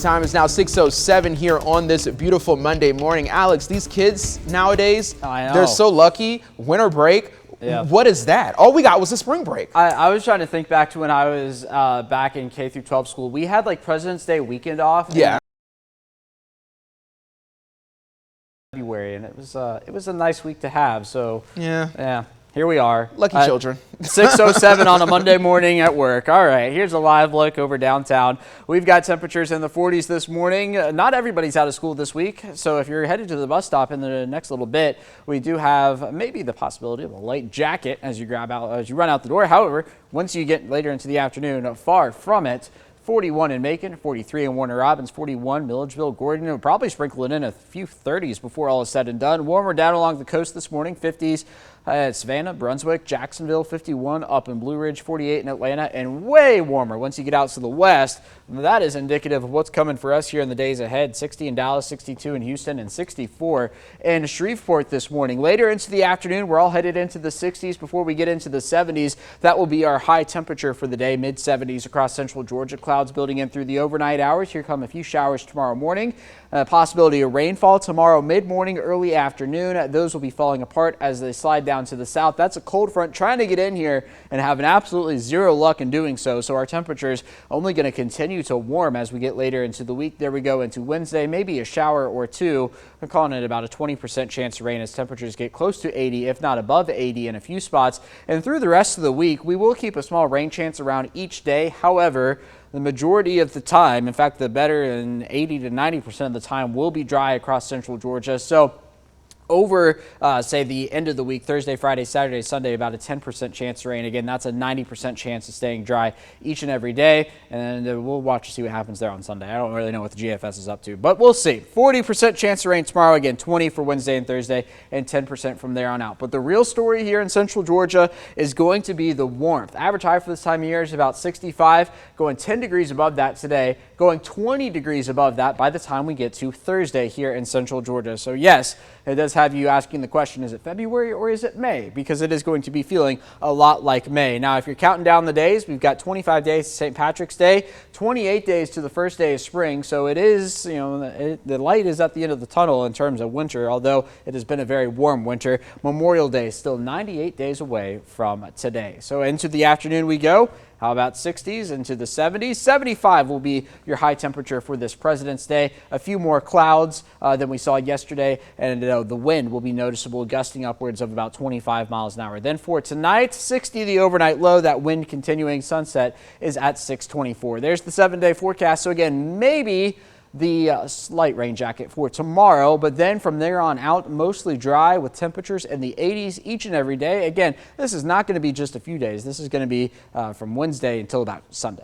Time is now 6:07 here on this beautiful Monday morning. Alex, these kids nowadays, they're so lucky. Winter break. Yeah. What is that? All we got was a spring break. I was trying to think back to when I was back in K through 12 school. We had like President's Day weekend off. Yeah. February, and it was a nice week to have. So yeah. Here we are. Lucky children. 6:07 on a Monday morning at work. All right, here's a live look over downtown. We've got temperatures in the 40s this morning. Not everybody's out of school this week, so if you're headed to the bus stop in the next little bit, we do have maybe the possibility of a light jacket as you run out the door. However, once you get later into the afternoon, far from it. 41 in Macon, 43 in Warner Robins, 41 Milledgeville, Gordon. We'll probably sprinkle it in a few 30s before all is said and done. Warmer down along the coast this morning, 50s at Savannah, Brunswick, Jacksonville, 51 up in Blue Ridge, 48 in Atlanta, and way warmer once you get out to the west. That is indicative of what's coming for us here in the days ahead. 60 in Dallas, 62 in Houston, and 64 in Shreveport this morning. Later into the afternoon, we're all headed into the 60s before we get into the 70s. That will be our high temperature for the day, mid-70s across central Georgia. Clouds building in through the overnight hours. Here come a few showers tomorrow morning. Possibility of rainfall tomorrow mid-morning, early afternoon. Those will be falling apart as they slide down to the south. That's a cold front trying to get in here and having absolutely zero luck in doing so. So our temperatures only going to continue to warm as we get later into the week. There we go into Wednesday, maybe a shower or two. I'm calling it about a 20% chance of rain as temperatures get close to 80, if not above 80 in a few spots. And through the rest of the week, we will keep a small rain chance around each day. However, the majority of the time, in fact, the better than 80 to 90% of the time will be dry across central Georgia. So over, say, the end of the week, Thursday, Friday, Saturday, Sunday, about a 10% chance of rain. Again, that's a 90% chance of staying dry each and every day. And we'll watch to see what happens there on Sunday. I don't really know what the GFS is up to, but we'll see. 40% chance of rain tomorrow. Again, 20 for Wednesday and Thursday, and 10% from there on out. But the real story here in central Georgia is going to be the warmth. Average high for this time of year is about 65, going 10 degrees above that today, going 20 degrees above that by the time we get to Thursday here in central Georgia. So yes, it does have you asking the question, is it February or is it May? Because it is going to be feeling a lot like May. Now, if you're counting down the days, we've got 25 days to St. Patrick's Day, 28 days to the first day of spring. So it is, the light is at the end of the tunnel in terms of winter, although it has been a very warm winter. Memorial Day is still 98 days away from today. So into the afternoon we go. How about 60s into the 70s? 75 will be your high temperature for this President's Day. A few more clouds than we saw yesterday, and the wind will be noticeable, gusting upwards of about 25 miles an hour. Then for tonight, 60 the overnight low. That wind continuing. Sunset is at 6:24. There's the 7-day forecast. So again, maybe the slight rain jacket for tomorrow, but then from there on out, mostly dry with temperatures in the 80s each and every day. Again, this is not going to be just a few days. This is going to be from Wednesday until about Sunday.